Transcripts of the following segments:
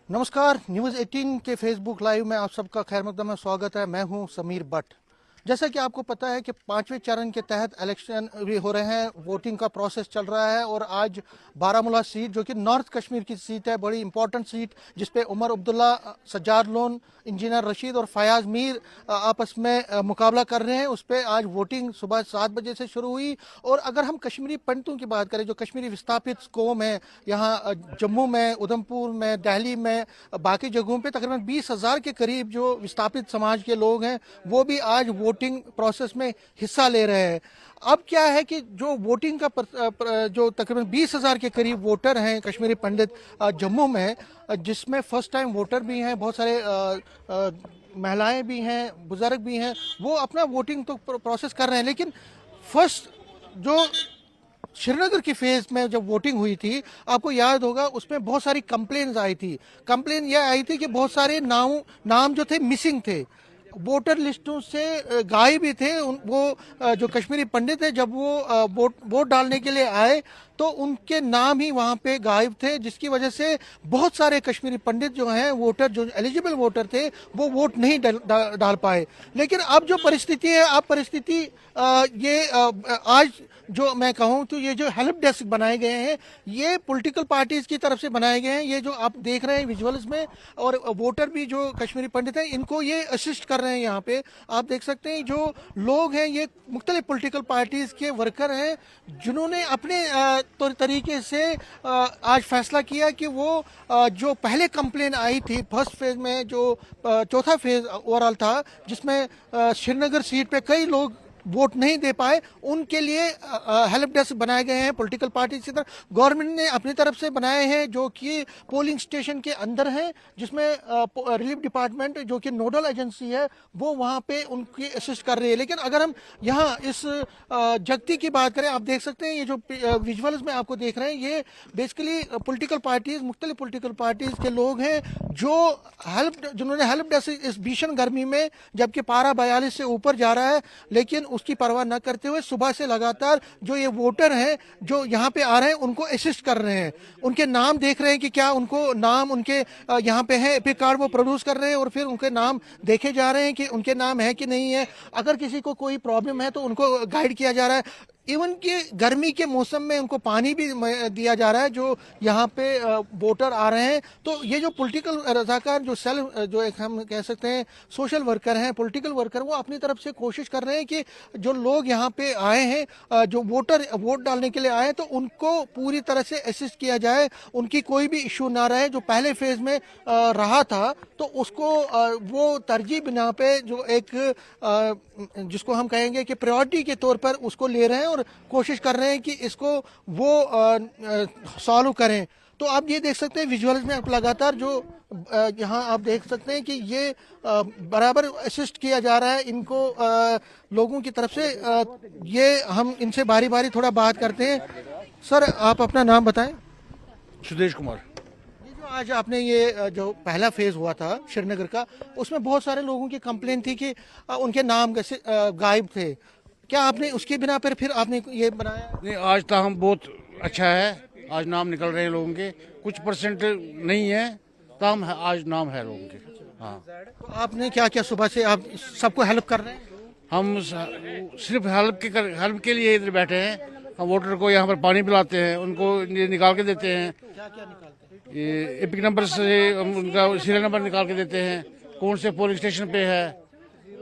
नमस्कार, न्यूज़ 18 के Facebook live में आप सबका खैर मकदम में स्वागत है। मैं हूं समीर भट्ट। जैसा कि आपको पता है कि पांचवें चरण के तहत इलेक्शन भी हो रहे हैं, वोटिंग का प्रोसेस चल रहा है और आज बारामूला सीट जो कि नॉर्थ कश्मीर की सीट है, बड़ी इंपॉर्टेंट सीट जिसपे उमर अब्दुल्ला, सज्जाद लोन, इंजीनियर रशीद और फयाज मीर आपस में मुकाबला कर रहे हैं। उस पर आज वोटिंग सुबह 7 बजे से शुरू हुई। और अगर हम कश्मीरी पंडितों की बात करें, जो कश्मीरी विस्थापित कौम है यहाँ जम्मू में, उधमपुर में, दिल्ली में, बाकी जगहों पे तकरीबन 20,000 के करीब जो विस्थापित समाज के लोग हैं वो भी आज वोटिंग प्रोसेस में हिस्सा ले रहे हैं। अब क्या है कि जो वोटिंग का जो तकरीबन 20,000 के करीब वोटर हैं कश्मीरी पंडित जम्मू में, जिसमें फर्स्ट टाइम वोटर भी हैं, बहुत सारे महिलाएं भी हैं, बुजुर्ग भी हैं, वो अपना वोटिंग तो प्रोसेस कर रहे हैं। लेकिन फर्स्ट जो श्रीनगर की फेज में जब वोटिंग हुई थी, आपको याद होगा उसमें बहुत सारी कंप्लेन्स आई थी। कंप्लेन यह आई थी कि बहुत सारे नाम जो थे मिसिंग थे, वोटर लिस्टों से गायब भी थे। वो जो कश्मीरी पंडित है, जब वो वोट डालने के लिए आए तो उनके नाम ही वहाँ पे गायब थे, जिसकी वजह से बहुत सारे कश्मीरी पंडित जो हैं वोटर, जो एलिजिबल वोटर थे, वो वोट नहीं डाल पाए। लेकिन अब जो परिस्थिति है, अब परिस्थिति आज जो मैं कहूँ तो ये जो हेल्प डेस्क बनाए गए हैं, ये पॉलिटिकल पार्टीज की तरफ से बनाए गए हैं। ये जो आप देख रहे हैं विजुअल्स में, और वोटर भी जो कश्मीरी पंडित हैं इनको ये असिस्ट कर रहे हैं। यहाँ पे आप देख सकते हैं जो लोग हैं ये मुख्तलिफ पॉलिटिकल पार्टीज के वर्कर हैं, जिन्होंने अपने तरीके से आज फैसला किया कि वो जो पहले कंप्लेन आई थी फर्स्ट फेज में, जो चौथा फेज ओवरऑल था, जिसमें श्रीनगर सीट पे कई लोग वोट नहीं दे पाए, उनके लिए हेल्प डेस्क बनाए गए हैं पॉलिटिकल पार्टी की तरफ। गवर्नमेंट ने अपनी तरफ से बनाए हैं जो कि पोलिंग स्टेशन के अंदर हैं, जिसमें रिलीफ डिपार्टमेंट जो कि नोडल एजेंसी है वो वहाँ पे उनकी असिस्ट कर रही है। लेकिन अगर हम यहाँ इस जगती की बात करें, आप देख सकते हैं ये जो विजुअल्स में आपको देख रहे हैं, ये बेसिकली पॉलिटिकल पार्टीज, मुख्तलिफ पॉलिटिकल पार्टीज के लोग हैं जिन्होंने हेल्प डेस्क इस भीषण गर्मी में, जबकि पारा 42 से ऊपर जा रहा है, लेकिन उसकी परवाह न करते हुए सुबह से लगातार जो ये वोटर हैं जो यहाँ पे आ रहे हैं उनको असिस्ट कर रहे हैं। उनके नाम देख रहे हैं कि क्या उनको नाम उनके यहाँ पे है, एपिक कार्ड वो प्रोड्यूस कर रहे हैं और फिर उनके नाम देखे जा रहे हैं कि उनके नाम है कि नहीं है। अगर किसी को कोई प्रॉब्लम है तो उनको गाइड किया जा रहा है। इवन कि गर्मी के मौसम में उनको पानी भी दिया जा रहा है जो यहाँ पे वोटर आ रहे हैं। तो ये जो पॉलिटिकल रजाकार, जो जो एक हम कह सकते हैं सोशल वर्कर हैं, पॉलिटिकल वर्कर, वो अपनी तरफ से कोशिश कर रहे हैं कि जो लोग यहाँ पे आए हैं, जो वोट डालने के लिए आए हैं, तो उनको पूरी तरह से असिस्ट किया जाए, उनकी कोई भी इशू ना रहे। जो पहले फेज में रहा था तो उसको वो तरजीह बिना पे जो एक जिसको हम कहेंगे कि प्रायोरिटी के तौर पर उसको ले रहे हैं और कोशिश कर रहे हैं कि इसको वो सॉल्व करें। तो आप ये देख सकते हैं विजुअल्स में, आप लगातार जो यहाँ आप देख सकते हैं कि ये बराबर असिस्ट किया जा रहा है इनको लोगों की तरफ से। ये हम इनसे बारी बारी थोड़ा बात करते हैं। सर, आप अपना नाम बताएं। सुदेश कुमार। ये जो आज आपने ये जो पहला फेज हुआ था श्रीनगर का, उसमें बहुत सारे लोगों की कंप्लेन थी कि उनके नाम कैसे गायब थे। क्या आपने उसके बिना पर फिर आपने ये बनाया? नहीं, आज तो हम बहुत अच्छा है, आज नाम निकल रहे हैं लोगों के, कुछ परसेंट नहीं है तो आज नाम है लोगों के। हाँ, तो आपने क्या क्या सुबह से आप सबको हेल्प कर रहे हैं? हम सिर्फ हेल्प के लिए इधर बैठे हैं। हम वोटर को यहाँ पर पानी पिलाते हैं, उनको ये निकाल के देते हैं। क्या क्या निकालते हैं? ये एपिक नंबर से हम उनका सीरियल नंबर निकाल के देते हैं, कौन से पोलिंग स्टेशन पे है,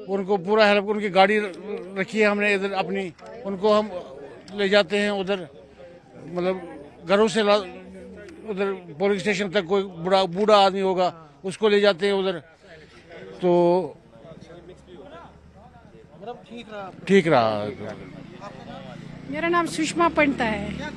उनको पूरा हेल्प। उनकी गाड़ी रखी है हमने इधर अपनी, उनको हम ले जाते हैं उधर, मतलब घरों से उधर पोलिंग स्टेशन तक। कोई बूढ़ा आदमी होगा उसको ले जाते हैं उधर। तो मतलब ठीक रहा। मेरा नाम सुषमा पंडिता है।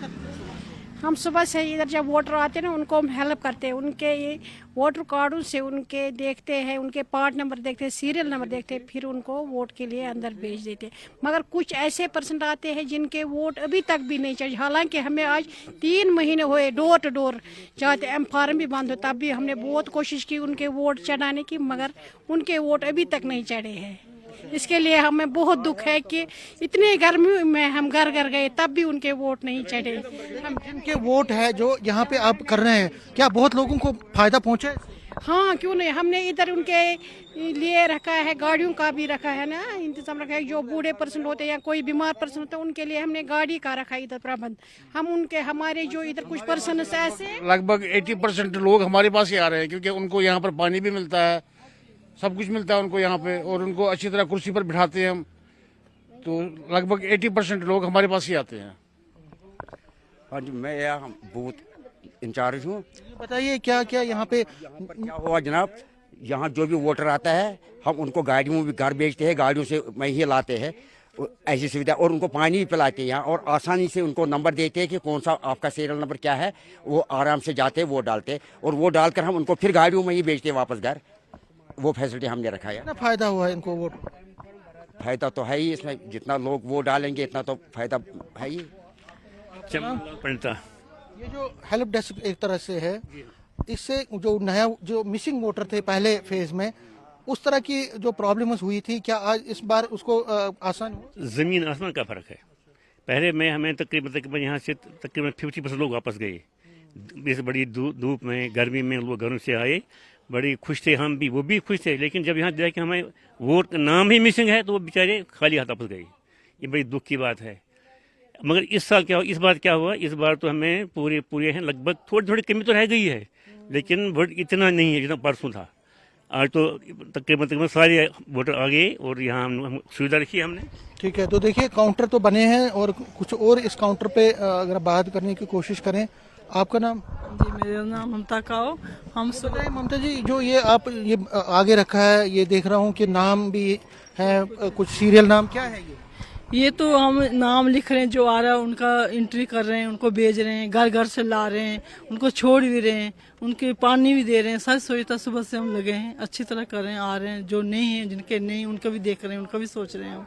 हम सुबह से इधर जब वोटर आते हैं ना, उनको हम हेल्प करते हैं। उनके ये वोटर कार्डों से उनके देखते हैं, उनके पार्ट नंबर देखते हैं, सीरियल नंबर देखते हैं, फिर उनको वोट के लिए अंदर भेज देते हैं। मगर कुछ ऐसे पर्सन आते हैं जिनके वोट अभी तक भी नहीं चढ़े। हालांकि हमें आज 3 महीने हुए डोर टू डोर जाते, एम फार्म भी बंद हो, तब भी हमने बहुत कोशिश की उनके वोट चढ़ाने की, मगर उनके वोट अभी तक नहीं चढ़े हैं। इसके लिए हमें बहुत दुख है कि इतनी गर्मी में हम घर घर गए तब भी उनके वोट नहीं चढ़े। जिनके वोट है जो यहाँ पे आप कर रहे हैं, क्या बहुत लोगों को फायदा पहुँचा है? हाँ क्यों नहीं, हमने इधर उनके लिए रखा है, गाड़ियों का भी रखा है ना इंतजाम रखा है। जो बूढ़े पर्सन होते हैं या कोई बीमार पर्सन होता है उनके लिए हमने गाड़ी का रखा है इधर प्रबंध। हम उनके हमारे जो इधर कुछ पर्सन ऐसे लगभग 80% लोग हमारे पास ही आ रहे हैं, क्योंकि उनको यहाँ पर पानी भी मिलता है, सब कुछ मिलता है उनको यहाँ पे, और उनको अच्छी तरह कुर्सी पर बिठाते हैं हम। तो लगभग 80% लोग हमारे पास ही आते हैं। हाँ जी, मैं यहाँ बूथ इंचार्ज हूँ। बताइए क्या क्या यहाँ पे क्या हुआ जनाब, यहाँ जो भी वोटर आता है हम उनको गाड़ियों में भी घर भेजते हैं, गाड़ियों से मैं ही लाते हैं ऐसी सुविधा, और उनको पानी भी पिलाते हैं यहाँ, और आसानी से उनको नंबर देते हैं कि कौन सा आपका सीरियल नंबर क्या है, वो आराम से जाते हैं, वो डालते हैं, और वो डालकर हम उनको फिर गाड़ियों में ही भेजते हैं वापस घर। वो फैसिलिटी हमने रखा है। कितना फायदा हुआ है इनको वोट? फायदा तो है ही इसमें, जितना लोग वो डालेंगे इतना तो फायदा है ही। पड़ता ये जो हेल्प डेस्क एक तरह से है, इससे जो नया जो मिसिंग वोटर थे पहले फेज में, उस तरह की जो प्रॉब्लम्स हुई थी, क्या आज इस बार उसको आसान हुआ? ज़मीन आसमान का फ़र्क है। पहले में हमें तकरीबन यहाँ से तकरीबन 50% लोग वापस गए। इस बड़ी धूप में, गर्मी में लोग घरों से आए, बड़ी खुश थे, हम भी, वो भी खुश थे। लेकिन जब यहाँ जाके हमें वोट नाम ही मिसिंग है तो वो बेचारे खाली हाथ वापस गए। ये बड़ी दुख की बात है। मगर इस बार क्या हुआ, इस बार तो हमें पूरे हैं, लगभग थोड़ी कमी तो रह गई है, लेकिन वोट इतना नहीं है जितना परसों था। आज तो तकरीबन सारे वोटर आ गए और यहाँ हम सुविधा रखी है हमने। ठीक है, तो देखिए काउंटर तो बने हैं और कुछ और इस काउंटर पे अगर बात करने की कोशिश करें। आपका नाम? जी, मेरा नाम ममता काओ। हम बताइए ममता जी, जो ये आप ये आगे रखा है, ये देख रहा हूँ कि नाम भी है, कुछ सीरियल नाम, क्या है ये तो हम नाम लिख रहे हैं, जो आ रहा है उनका एंट्री कर रहे हैं, उनको भेज रहे हैं, घर घर से ला रहे हैं, उनको छोड़ भी रहे हैं, उनके पानी भी दे रहे हैं। सारी सुविधा सुबह से हम लगे हैं, अच्छी तरह कर रहे हैं, आ रहे हैं। जो नहीं है, जिनके नहीं, उनका भी देख रहे हैं, उनका भी सोच रहे हैं हम।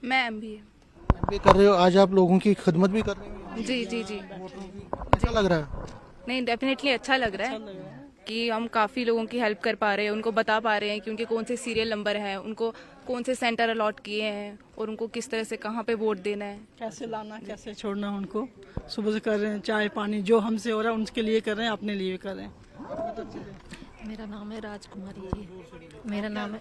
मैं MBA कर रहे हो? आज आप लोगों की खिदमत भी कर रहे हो? जी अच्छा लग रहा है? नहीं, डेफिनेटली अच्छा लग रहा है कि हम काफ़ी लोगों की हेल्प कर पा रहे हैं, उनको बता पा रहे हैं कि उनके कौन से सीरियल नंबर है, उनको कौन से सेंटर अलॉट किए हैं और उनको किस तरह से कहाँ पे वोट देना है, कैसे लाना, कैसे छोड़ना, उनको सुबह से कर रहे हैं। चाय पानी जो हमसे हो रहा है उनके लिए कर रहे हैं, अपने लिए कर रहे हैं। मेरा नाम है राजकुमारी जी। मेरा नाम है।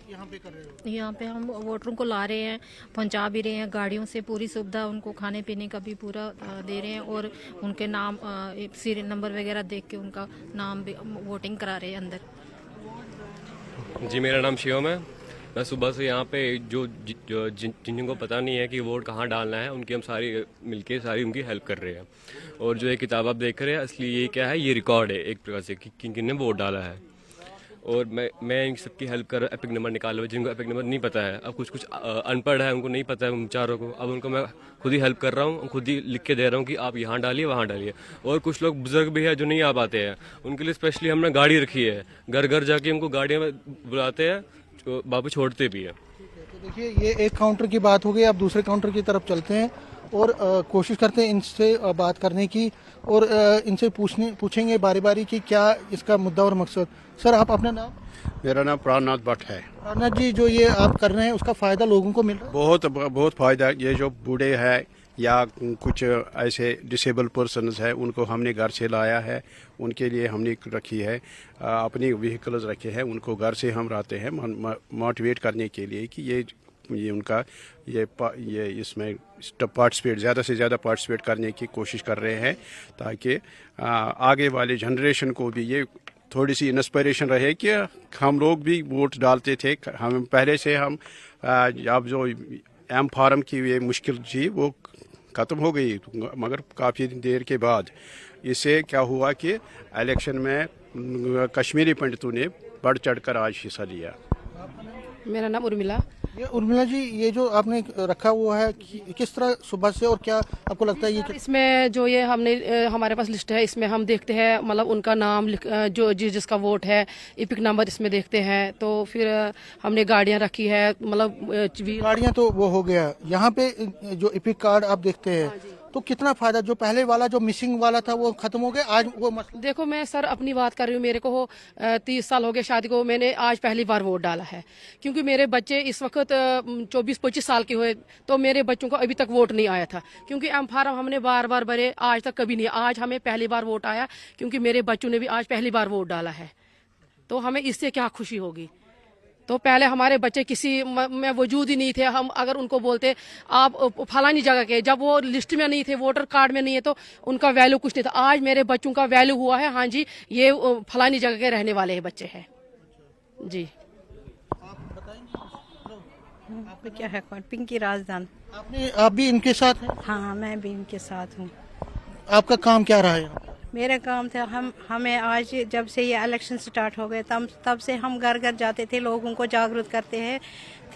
यहाँ पे हम वोटरों को ला रहे हैं, पहुँचा भी रहे हैं, गाड़ियों से पूरी सुविधा, उनको खाने पीने का भी पूरा दे रहे हैं, और उनके नाम सीरियल नंबर वगैरह देख के उनका नाम भी वोटिंग करा रहे हैं अंदर। जी, मेरा नाम शिवम है। मैं सुबह से यहाँ पे जिनको पता नहीं है कि वोट कहाँ डालना है, उनकी हम सारी मिलके सारी उनकी हेल्प कर रहे हैं। और जो ये किताब आप देख रहे हैं, असली ये क्या है, ये रिकॉर्ड है एक प्रकार से कि किन किन ने वोट डाला है। और मैं इन सबकी हेल्प कर रहा हूँ, एपिक नंबर निकाल रहा हूँ। जिनको एपिक नंबर नहीं पता है, अब कुछ अनपढ़ है, उनको नहीं पता है बेचारों को, अब उनको मैं खुद ही हेल्प कर रहा हूँ, खुद ही लिख के दे रहा हूँ कि आप यहाँ डालिए, वहाँ डालिए। और कुछ लोग बुजुर्ग भी है जो नहीं आ पाते हैं, उनके लिए स्पेशली हमने गाड़ी रखी है, घर घर जाके उनको गाड़ियाँ में बुलाते हैं, वापस छोड़ते भी है। तो देखिए, ये एक काउंटर की बात हो गई, अब दूसरे काउंटर की तरफ चलते हैं और कोशिश करते हैं इनसे बात करने की, और इनसे पूछेंगे बारी बारी कि क्या इसका मुद्दा और मकसद। सर, आप अपना नाम? मेरा नाम प्राणनाथ भट्ट है। प्राणनाथ जी, जो ये आप कर रहे हैं उसका फायदा लोगों को मिल रहा है? बहुत फायदा। ये जो बूढ़े हैं या कुछ ऐसे डिसेबल पर्सनस है, उनको हमने घर से लाया है, उनके लिए हमने रखी है अपनी व्हीकल्स रखे हैं, उनको घर से हम लाते हैं मोटिवेट करने के लिए कि ये उनका ये इसमें पार्टिसिपेट, ज़्यादा से ज़्यादा पार्टिसिपेट करने की कोशिश कर रहे हैं, ताकि आगे वाले जनरेशन को भी ये थोड़ी सी इंस्पिरेशन रहे कि हम लोग भी वोट डालते थे। हम पहले से हम अब जो एम फार्म की ये मुश्किल थी वो ख़त्म हो गई, मगर काफ़ी देर के बाद इससे क्या हुआ कि इलेक्शन में कश्मीरी पंडितों ने बढ़ चढ़कर आज हिस्सा लिया। मेरा नाम उर्मिला। ये उर्मिला जी, ये जो आपने रखा हुआ है किस तरह सुबह से, और क्या आपको लगता है ये इसमें जो ये हमने हमारे पास लिस्ट है, इसमें हम देखते हैं मतलब उनका नाम जो जिसका वोट है, इपिक नंबर इसमें देखते हैं। तो फिर हमने गाड़ियां रखी है, मतलब गाड़ियां तो वो हो गया, यहाँ पे जो इपिक कार्ड आप देखते हैं तो कितना फायदा, जो पहले वाला जो मिसिंग वाला था वो खत्म हो गया आज वो मसला? देखो, मैं सर अपनी बात कर रही हूँ, मेरे को 30 साल हो गए शादी को, मैंने आज पहली बार वोट डाला है, क्योंकि मेरे बच्चे इस वक्त 24-25 साल के हुए, तो मेरे बच्चों को अभी तक वोट नहीं आया था, क्योंकि एम फार्म हमने बार बार भरे, आज तक कभी नहीं। आज हमें पहली बार वोट आया, क्योंकि मेरे बच्चों ने भी आज पहली बार वोट डाला है। तो हमें इससे क्या खुशी होगी। तो पहले हमारे बच्चे किसी में वजूद ही नहीं थे, हम अगर उनको बोलते आप फलानी जगह के, जब वो लिस्ट में नहीं थे, वोटर कार्ड में नहीं है, तो उनका वैल्यू कुछ नहीं था। आज मेरे बच्चों का वैल्यू हुआ है, हाँ जी ये फलानी जगह के रहने वाले हैं बच्चे हैं जी। आपका क्या है? पिंकी राजदान। आप भी इनके साथ हैं? हाँ, मैं भी इनके साथ हूँ। आपका काम क्या रहा है यहाँ पे? मेरा काम था, हमें आज जब से ये इलेक्शन स्टार्ट हो गए तब से हम घर घर जाते थे, लोगों को जागरूक करते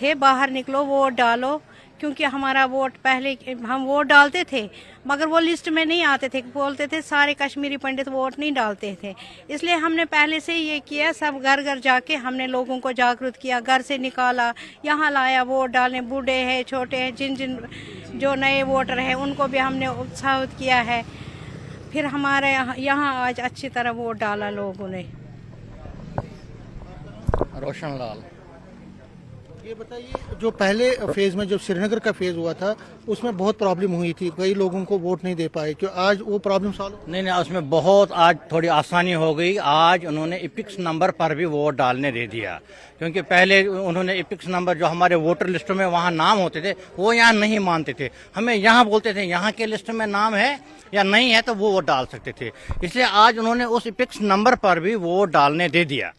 थे बाहर निकलो वोट डालो, क्योंकि हमारा वोट पहले हम वोट डालते थे मगर वो लिस्ट में नहीं आते थे, बोलते थे सारे कश्मीरी पंडित वोट नहीं डालते थे। इसलिए हमने पहले से ये किया, सब घर घर जाके हमने लोगों को जागरूक किया, घर से निकाला, यहाँ लाया वोट डालने। बूढ़े हैं, छोटे हैं, जिन जो नए वोटर हैं उनको भी हमने उत्साहित किया है। फिर हमारे यहाँ आज अच्छी तरह वोट डाला लोगों ने। रोशन लाल। ये बताइए, जो पहले फेज में जो श्रीनगर का फेज हुआ था उसमें बहुत प्रॉब्लम हुई थी, कई लोगों को वोट नहीं दे पाए, क्यों आज वो प्रॉब्लम सॉल्व? नहीं, उसमें बहुत आज थोड़ी आसानी हो गई। आज उन्होंने इपिक्स नंबर पर भी वोट डालने दे दिया, क्योंकि पहले उन्होंने इपिक्स नंबर जो हमारे वोटर लिस्ट में वहाँ नाम होते थे वो यहाँ नहीं मानते थे। हमें यहाँ बोलते थे यहाँ के लिस्ट में नाम है या नहीं है तो वो वोट डाल सकते थे। इसलिए आज उन्होंने उस इपिक्स नंबर पर भी वोट डालने दे दिया।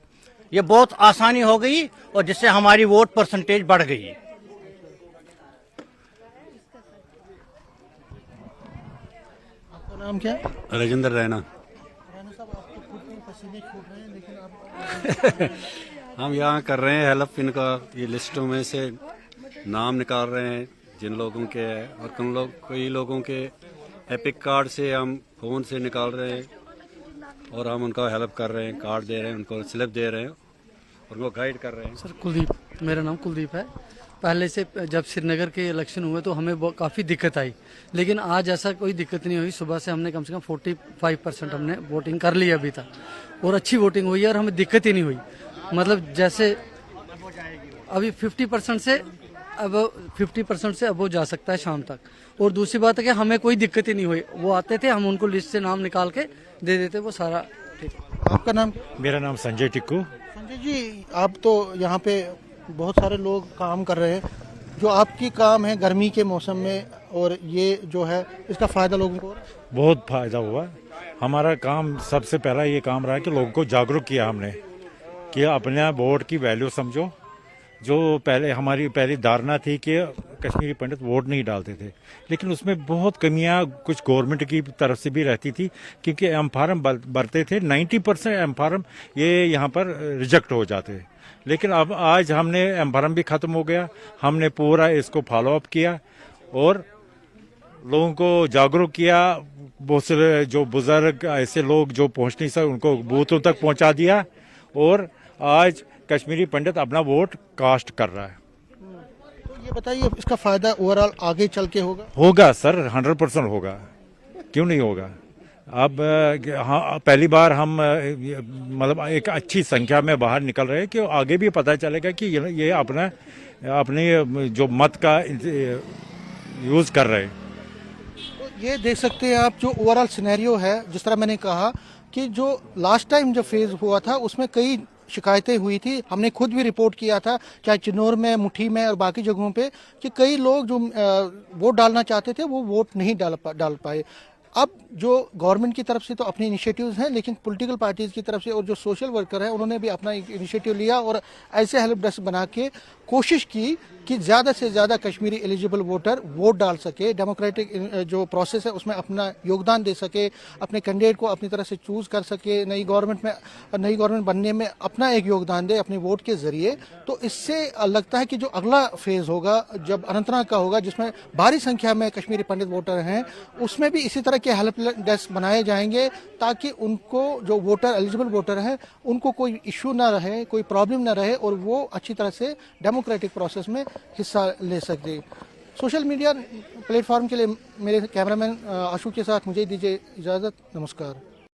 ये बहुत आसानी हो गई और जिससे हमारी वोट परसेंटेज बढ़ गई। आपका नाम क्या है? राजेंद्र रैना। हम यहाँ कर रहे हैं हेल्प, इनका ये लिस्टों में से नाम निकाल रहे हैं जिन लोगों के है, और कई लोगों के एपिक कार्ड से हम फोन से निकाल रहे हैं और हम उनका हेल्प कर रहे हैं, कार्ड दे रहे हैं, उनको स्लिप दे रहे हैं, उनको गाइड कर रहे हैं। सर कुलदीप, मेरा नाम कुलदीप है। पहले से जब श्रीनगर के इलेक्शन हुए तो हमें काफ़ी दिक्कत आई, लेकिन आज ऐसा कोई दिक्कत नहीं हुई। सुबह से हमने कम से कम 45% हमने वोटिंग कर ली अभी तक, और अच्छी वोटिंग हुई है और हमें दिक्कत ही नहीं हुई। मतलब जैसे अभी 50% से अब वो जा सकता है शाम तक। और दूसरी बात है कि हमें कोई दिक्कत ही नहीं हुई, वो आते थे, हम उनको लिस्ट से नाम निकाल के दे देते, वो सारा ठीक। आपका नाम? मेरा नाम संजय टिक्कू। संजय जी, आप तो यहाँ पे बहुत सारे लोग काम कर रहे हैं, जो आपकी काम है गर्मी के मौसम में, और ये जो है इसका फायदा लोगों को? बहुत फायदा हुआ। हमारा काम सबसे पहला ये काम रहा कि लोगों को जागरूक किया हमने कि अपने वोट की वैल्यू समझो। जो पहले हमारी पहली धारणा थी कि कश्मीरी पंडित वोट नहीं डालते थे, लेकिन उसमें बहुत कमियां कुछ गवर्नमेंट की तरफ से भी रहती थी, क्योंकि एम फार्म भरते थे, 90% एम फार्म ये यहाँ पर रिजेक्ट हो जाते। लेकिन अब आज हमने एम फार्म भी ख़त्म हो गया, हमने पूरा इसको फॉलो अप किया और लोगों को जागरूक किया। बहुत से जो बुजुर्ग ऐसे लोग जो पहुँच नहीं सकते उनको बूथों तक पहुँचा दिया, और आज कश्मीरी पंडित अपना वोट कास्ट कर रहा है। तो ये बताइए, इसका फायदा ओवरऑल आगे चल के होगा सर, 100% होगा, क्यों नहीं होगा। अब हाँ, पहली बार हम मतलब एक अच्छी संख्या में बाहर निकल रहे हैं कि आगे भी पता चलेगा कि ये अपने जो मत का यूज कर रहे हैं। तो ये देख सकते हैं आप, जो ओवरऑल सिनेरियो है, जिस तरह मैंने कहा कि जो लास्ट टाइम जो फेज हुआ था उसमें कई शिकायतें हुई थी, हमने खुद भी रिपोर्ट किया था, चाहे चिन्नौर में, मुठी में और बाकी जगहों पे, कि कई लोग जो वोट डालना चाहते थे वो वोट नहीं डाल पाए। अब जो गवर्नमेंट की तरफ से तो अपनी इनिशिएटिव्स हैं, लेकिन पॉलिटिकल पार्टीज की तरफ से और जो सोशल वर्कर हैं उन्होंने भी अपना इनिशिएटिव लिया और ऐसे हेल्प डेस्क बना के कोशिश की कि ज़्यादा से ज़्यादा कश्मीरी एलिजिबल वोटर वोट डाल सके, डेमोक्रेटिक जो प्रोसेस है उसमें अपना योगदान दे सके, अपने कैंडिडेट को अपनी तरह से चूज़ कर सके, नई गवर्नमेंट बनने में अपना एक योगदान दे अपने वोट के ज़रिए। तो इससे लगता है कि जो अगला फेज़ होगा, जब अनंतनाग का होगा, जिसमें भारी संख्या में कश्मीरी पंडित वोटर हैं, उसमें भी इसी तरह के हेल्प डेस्क बनाए जाएंगे, ताकि उनको जो वोटर एलिजिबल वोटर हैं उनको कोई इशू ना रहे, कोई प्रॉब्लम ना रहे, और वो अच्छी तरह से डेमोक्रेटिक प्रोसेस में हिस्सा ले सकते। सोशल मीडिया प्लेटफॉर्म के लिए मेरे कैमरामैन आशु के साथ मुझे दीजिए इजाज़त। नमस्कार।